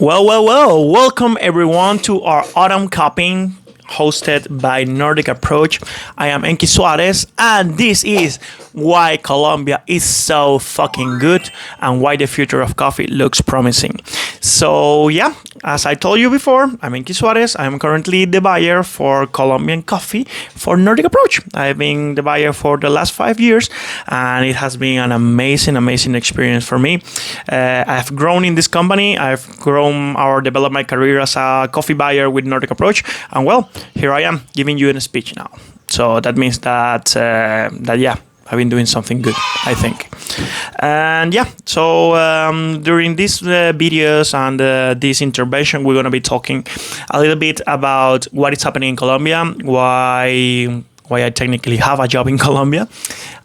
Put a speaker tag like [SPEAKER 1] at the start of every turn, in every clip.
[SPEAKER 1] Well. Welcome everyone to our autumn cupping hosted by Nordic Approach. I am Enki Suarez, and this is why Colombia is so fucking good and why the future of coffee looks promising. So, yeah, as I told you before, I'm Enki Suarez. I'm currently the buyer for Colombian coffee for Nordic Approach. I've been the buyer for the last 5 years, and it has been an amazing experience for me. I've grown in this company. I've grown or developed my career as a coffee buyer with Nordic Approach, and well, here I am giving you a speech now. So that means that yeah, I've been doing something good, I think. And yeah, so during these videos and this intervention, we're going to be talking a little bit about what is happening in Colombia, why I technically have a job in Colombia,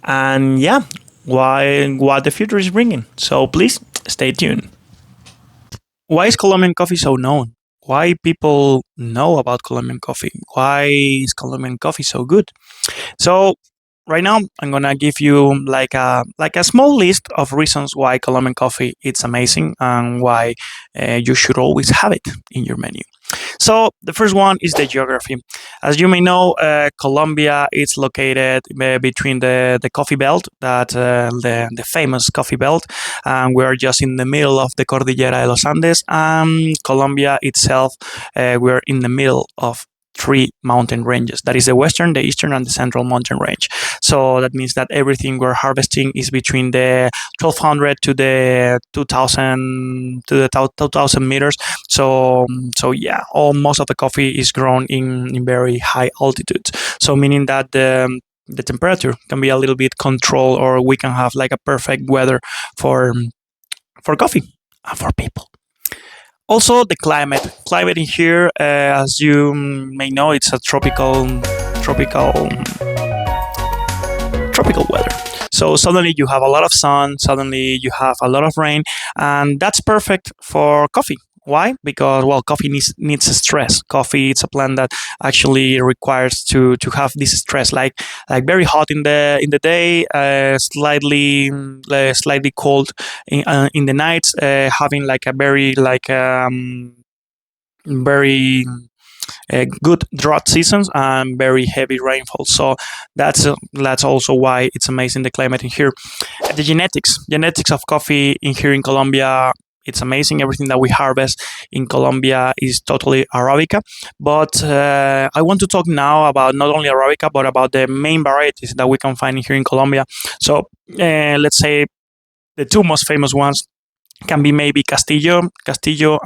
[SPEAKER 1] and yeah, what the future is bringing. So please stay tuned. Why is Colombian coffee so known? Why people know about Colombian coffee? Why is Colombian coffee so good? So right now I'm gonna give you like a small list of reasons why Colombian coffee is amazing and why you should always have it in your menu. So the first one is the geography. As you may know, Colombia is located between the coffee belt, the famous coffee belt, and we're just in the middle of the Cordillera de los Andes. And Colombia itself, we're in the middle of three mountain ranges. That is the western, the eastern, and the central mountain range. So that means that everything we're harvesting is between the 1200 to the 2000 meters. So yeah, most of the coffee is grown in very high altitudes. So meaning that the temperature can be a little bit controlled, or we can have like a perfect weather for coffee and for people. Also, the climate. Climate in here, as you may know, it's a tropical weather. So suddenly you have a lot of sun, suddenly you have a lot of rain, and that's perfect for coffee. Why? Because, well, coffee needs stress. Coffee, it's a plant that actually requires to have this stress, like very hot in the day, slightly cold in the nights, having like a very good drought seasons and very heavy rainfall. So that's also why it's amazing, the climate in here. The genetics of coffee in here in Colombia, it's amazing. Everything that we harvest in Colombia is totally Arabica. But I want to talk now about not only Arabica, but about the main varieties that we can find here in Colombia. So let's say the two most famous ones can be maybe Castillo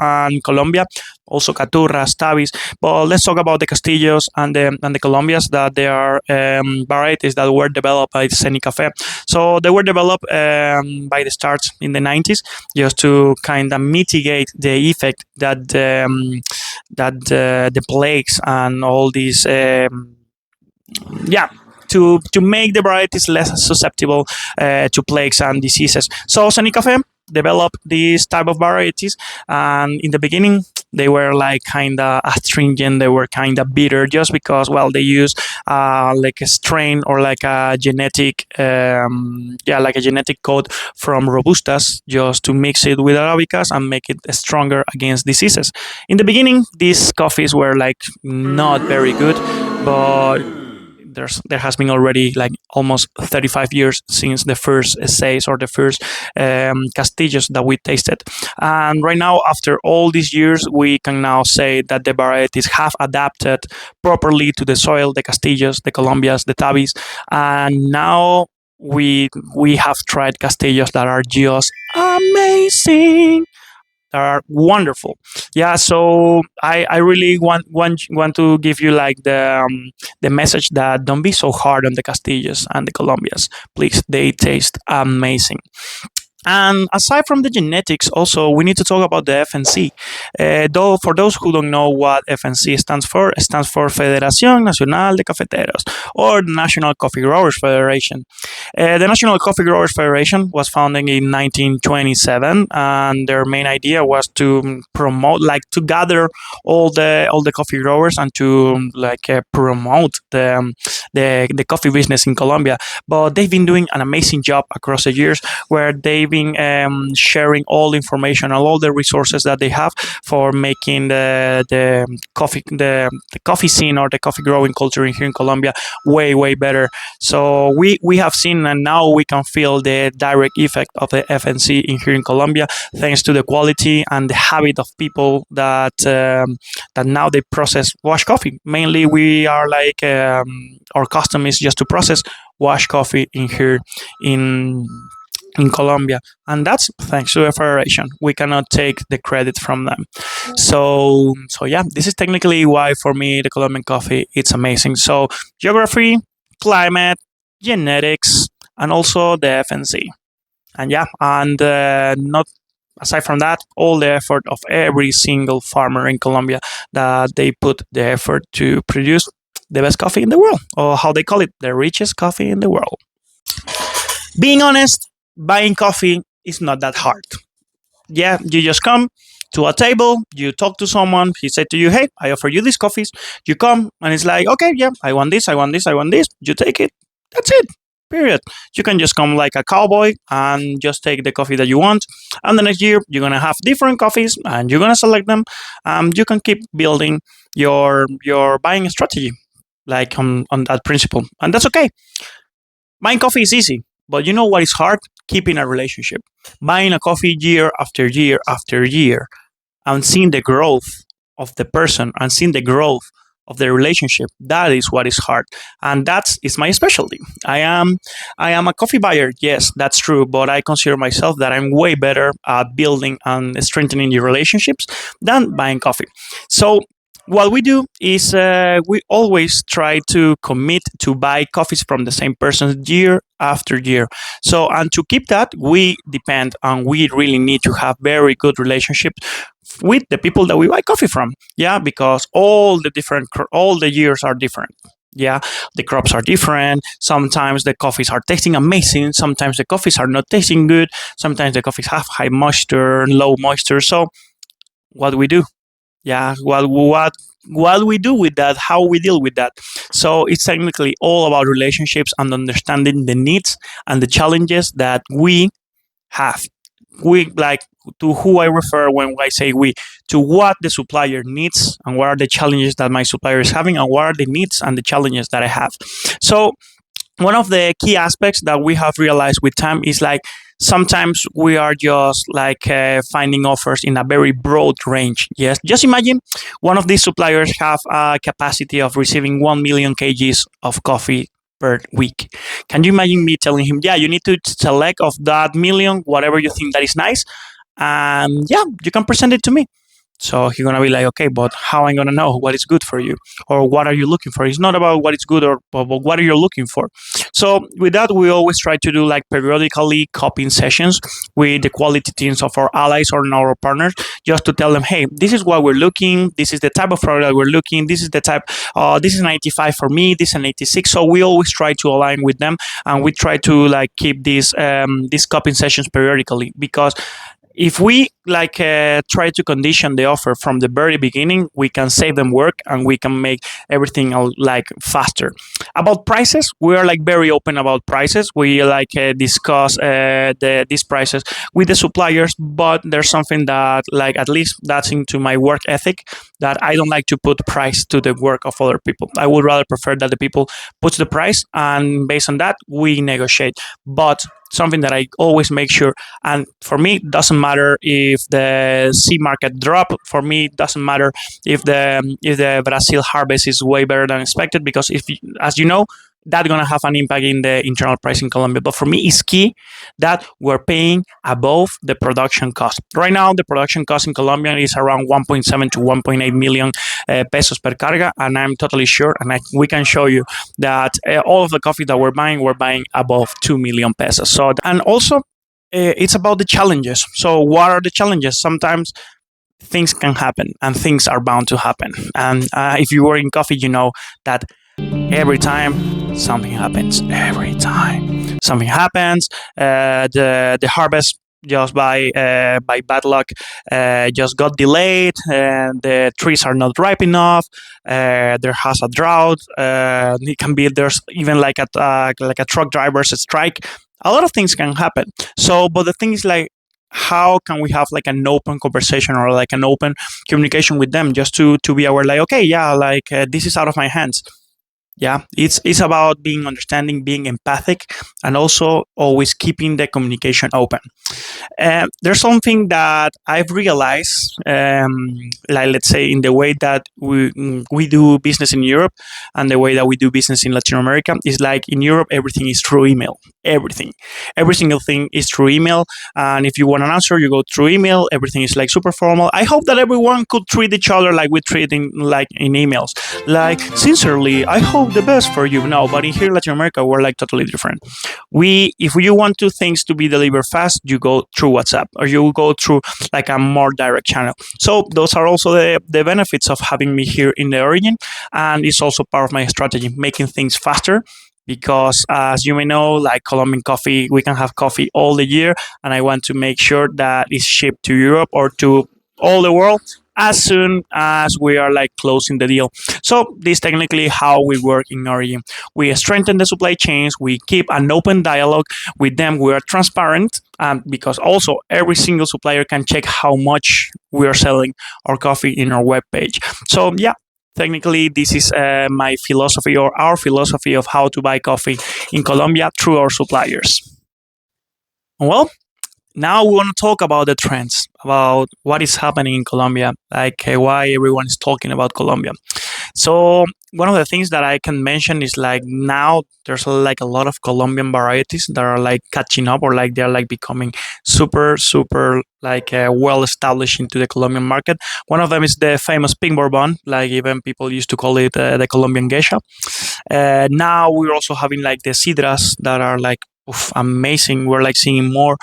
[SPEAKER 1] and Colombia, also Caturras, Tabis. But let's talk about the Castillos and the Colombias, that they are varieties that were developed by Cafe. So they were developed by the start in the 90s, just to kind of mitigate the effect that the plagues and all these to make the varieties less susceptible to plagues and diseases. So Cafe developed these type of varieties, and in the beginning they were like kind of astringent, they were kind of bitter, just because, well, they use like a strain or like a genetic code from Robustas, just to mix it with Arabicas and make it stronger against diseases. In the beginning, these coffees were like not very good, but there has been already like almost 35 years since the first essays or the first Castillos that we tasted. And right now, after all these years, we can now say that the varieties have adapted properly to the soil, the Castillos, the Colombias, the Tabis. And now we have tried Castillos that are just amazing. Are wonderful. Yeah, so I really want to give you like the message that don't be so hard on the Castillos and the Colombias. Please, they taste amazing. And aside from the genetics, also we need to talk about the FNC. Though for those who don't know what FNC stands for, it stands for Federación Nacional de Cafeteros, or the National Coffee Growers Federation. The National Coffee Growers Federation was founded in 1927, and their main idea was to promote, like to gather all the coffee growers and to promote the coffee business in Colombia. But they've been doing an amazing job across the years, where they've been sharing all information and all the resources that they have for making the coffee scene or the coffee growing culture in here in Colombia way better. So we have seen, and now we can feel the direct effect of the FNC in here in Colombia, thanks to the quality and the habit of people that now they process wash coffee. Mainly, we are like our custom is just to process wash coffee in here in Colombia, and that's thanks to the federation. We cannot take the credit from them. So yeah, this is technically why for me the Colombian coffee it's amazing. So geography, climate, genetics, and also the FNC. And yeah, and not aside from that, all the effort of every single farmer in Colombia that they put the effort to produce the best coffee in the world, or how they call it, the richest coffee in the world. Being honest, buying coffee is not that hard. Yeah, you just come to a table, you talk to someone, he said to you, hey, I offer you these coffees. You come and it's like, okay, yeah, I want this, I want this, I want this. You take it. That's it. Period. You can just come like a cowboy and just take the coffee that you want. And the next year, you're going to have different coffees and you're going to select them. You can keep building your buying strategy like on that principle. And that's okay. Buying coffee is easy, but you know what is hard? Keeping a relationship. Buying a coffee year after year after year and seeing the growth of the person and seeing the growth of the relationship, that is what is hard, and that's is my specialty. I am a coffee buyer, yes, that's true, but I consider myself that I'm way better at building and strengthening the relationships than buying coffee. So what we do is we always try to commit to buy coffees from the same person year after year. So, and to keep that, we depend and we really need to have very good relationships with the people that we buy coffee from. Yeah, because all the years are different. Yeah, the crops are different. Sometimes the coffees are tasting amazing. Sometimes the coffees are not tasting good. Sometimes the coffees have high moisture, low moisture. So, what we do? Yeah, what we do with that, how we deal with that. So it's technically all about relationships and understanding the needs and the challenges that we have. We like to who I refer when I say we, to what the supplier needs and what are the challenges that my supplier is having and what are the needs and the challenges that I have. So one of the key aspects that we have realized with time is like sometimes we are just like finding offers in a very broad range. Yes, just imagine one of these suppliers have a capacity of receiving 1 million kgs of coffee per week. Can you imagine me telling him, yeah, you need to select of that million whatever you think that is nice, and yeah, you can present it to me. So he's gonna be like, okay, but how am I gonna know what is good for you, or what are you looking for? It's not about what is good or but what are you looking for. So with that, we always try to do like periodically copying sessions with the quality teams of our allies or our partners, just to tell them, hey, this is what we're looking. This is the type of product that we're looking. This is the type. This is an 85 for me. This is an 86. So we always try to align with them, and we try to like keep these copying sessions periodically, because if we like try to condition the offer from the very beginning, we can save them work and we can make everything like faster. About prices, we are like very open about prices. We like discuss these prices with the suppliers, but there's something that like at least that's into my work ethic, that I don't like to put price to the work of other people. I would rather prefer that the people puts the price and based on that we negotiate. But something that I always make sure, and for me it doesn't matter if the sea market drop. For me it doesn't matter if the Brazil harvest is way better than expected, because if as you know, that's going to have an impact in the internal price in Colombia. But for me, it's key that we're paying above the production cost. Right now, the production cost in Colombia is around 1.7 to 1.8 million pesos per carga. And I'm totally sure, and we can show you that all of the coffee that we're buying above 2 million pesos. So, and also, it's about the challenges. So, what are the challenges? Sometimes things can happen and things are bound to happen. And if you were in coffee, you know that every time something happens. Every time something happens, the harvest just by bad luck just got delayed. The trees are not ripe enough. There has a drought. It can be there's even like a truck driver's strike. A lot of things can happen. So, but the thing is like how can we have like an open conversation or like an open communication with them, just to be aware, like, okay, yeah, like this is out of my hands. Yeah, it's about being understanding, being empathic, and also always keeping the communication open. There's something that I've realized, like let's say in the way that we do business in Europe and the way that we do business in Latin America is like in Europe everything is through email. Every single thing is through email, and if you want an answer, you go through email. Everything is like super formal. I hope that everyone could treat each other like we treat in like in emails. Like sincerely, I hope the best for you. No, but in here in Latin America, we're like totally different. We if you want to things to be delivered fast, you go through WhatsApp or you go through like a more direct channel. So those are also the benefits of having me here in the origin, and it's also part of my strategy, making things faster. Because as you may know, like Colombian coffee, we can have coffee all the year, and I want to make sure that it's shipped to Europe or to all the world as soon as we are like closing the deal. So this is technically how we work in Origin. We strengthen the supply chains. We keep an open dialogue with them. We are transparent, because also every single supplier can check how much we are selling our coffee in our webpage. So yeah. Technically, this is my philosophy or our philosophy of how to buy coffee in Colombia through our suppliers. Well, now we want to talk about the trends, about what is happening in Colombia, like why everyone is talking about Colombia. So one of the things that I can mention is like now there's like a lot of Colombian varieties that are like catching up or like they're like becoming super like well established into the Colombian market. One of them is the famous pink bourbon, like even people used to call it the Colombian geisha. Now we're also having like the sidras that are like oof, amazing. We're like seeing more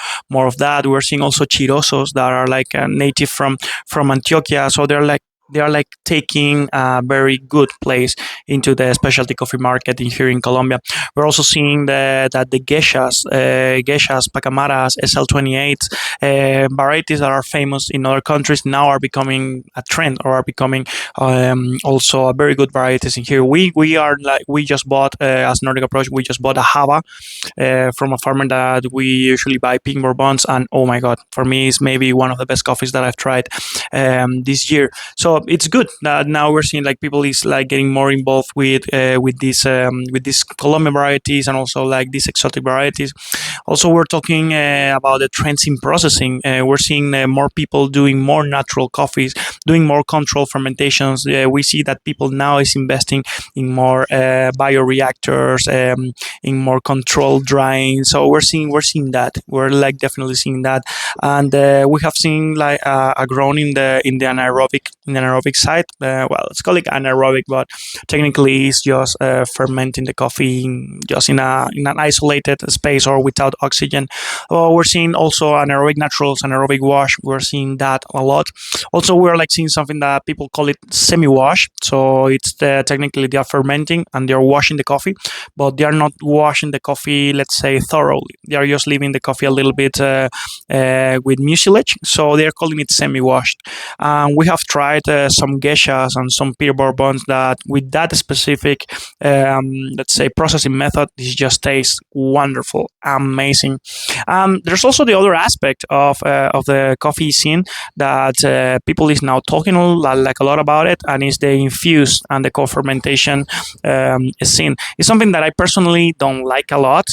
[SPEAKER 1] of that. We're seeing also chirosos that are like native from Antioquia. So they are like taking a very good place into the specialty coffee market in here in Colombia. We're also seeing that the geishas, pacamaras, SL28 varieties that are famous in other countries now are becoming a trend or are becoming also a very good varieties in here. We are like we just bought as Nordic Approach. We just bought a Java from a farmer that we usually buy pink bourbons, and oh my god, for me it's maybe one of the best coffees that I've tried this year. So it's good that now we're seeing like people is like getting more involved with these Colombian varieties and also like these exotic varieties. Also, we're talking about the trends in processing. We're seeing more people doing more natural coffees, doing more controlled fermentations. We see that people now is investing in more bioreactors, in more controlled drying. So we're seeing that. We're like definitely seeing that, and we have seen like a growth in the anaerobic side. Well, let's call it anaerobic, but technically it's just fermenting the coffee just in an isolated space or without oxygen. We're seeing also anaerobic naturals, anaerobic wash. We're seeing that a lot. Also, we're like seeing something that people call it semi-wash. So it's technically they are fermenting and they are washing the coffee, but they are not washing the coffee, let's say, thoroughly. They are just leaving the coffee a little bit with mucilage. So they are calling it semi-washed. We have tried some geishas and some pure bourbons that with that specific, let's say, processing method, this just tastes wonderful, amazing. There's also the other aspect of the coffee scene that people is now talking like a lot about it, and is the infused and the co-fermentation scene. It's something that I personally don't like a lot,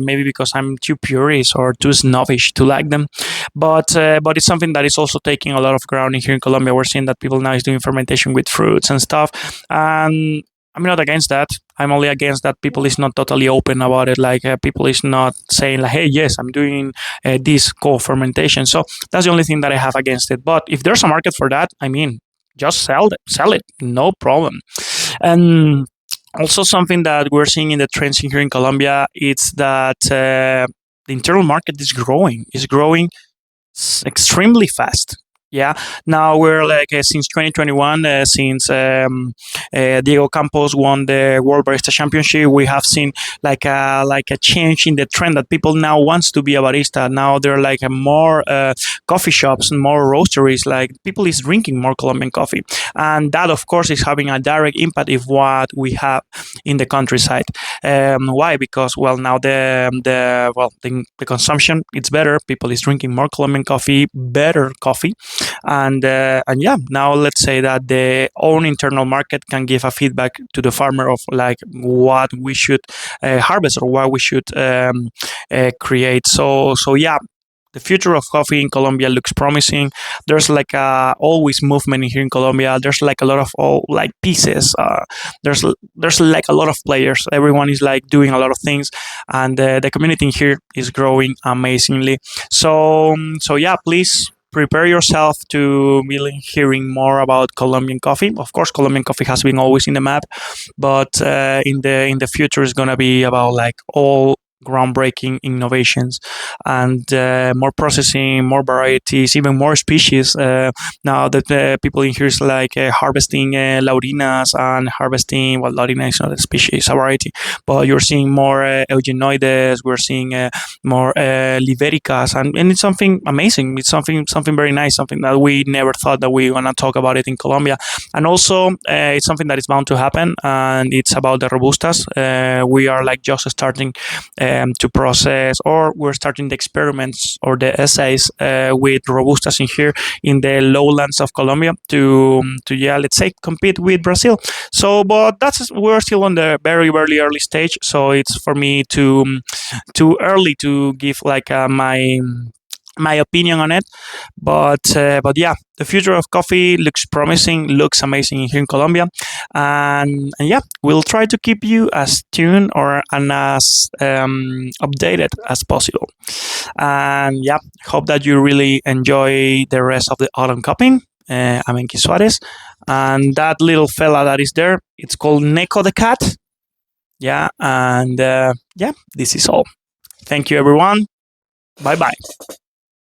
[SPEAKER 1] maybe because I'm too purist or too snobbish to like them, but it's something that is also taking a lot of ground in here in Colombia. We're seeing that people now is doing fermentation with fruits and stuff, and I'm not against that. I'm only against that people is not totally open about it. Like people is not saying like, "Hey, yes, I'm doing this co-fermentation." So that's the only thing that I have against it. But if there's a market for that, I mean, just sell it, no problem. And also something that we're seeing in the trends here in Colombia, it's that the internal market is growing extremely fast. Yeah, now we're like since 2021, since Diego Campos won the World Barista Championship, we have seen like a change in the trend that people now wants to be a barista. Now there are like more coffee shops and more roasteries. Like people is drinking more Colombian coffee, and that of course is having a direct impact of what we have in the countryside. Why? Because well now the consumption it's better. People is drinking more Colombian coffee, better coffee, and yeah, now let's say that the own internal market can give a feedback to the farmer of like what we should harvest or what we should create. So yeah, the future of coffee in Colombia looks promising. There's like always movement here in Colombia. There's like a lot of all like pieces. There's like a lot of players. Everyone is like doing a lot of things, and the community here is growing amazingly. So yeah, please prepare yourself to be hearing more about Colombian coffee. Of course, Colombian coffee has been always in the map, but in the future is gonna be about like all groundbreaking innovations and more processing, more varieties, even more species. Now that people in here is like harvesting laurinas and harvesting, well, laurina is not a species, it's a variety, but you're seeing more eugenoides, we're seeing more libericas, and it's something amazing. It's something very nice, something that we never thought that we were gonna talk about it in Colombia, and also it's something that is bound to happen, and it's about the robustas. We are like just starting to process, or we're starting the experiments or the essays with robustas in here in the lowlands of Colombia to yeah, let's say compete with Brazil. So, but that's we're still on the very very early stage. So it's for me too early to give like my opinion on it, but yeah, the future of coffee looks promising, looks amazing here in Colombia, and yeah, we'll try to keep you as tuned or and as updated as possible. And yeah, hope that you really enjoy the rest of the autumn cupping. I'm Enki Suarez, and that little fella that is there, it's called Neko the cat. Yeah, and yeah, this is all. Thank you, everyone. Bye bye.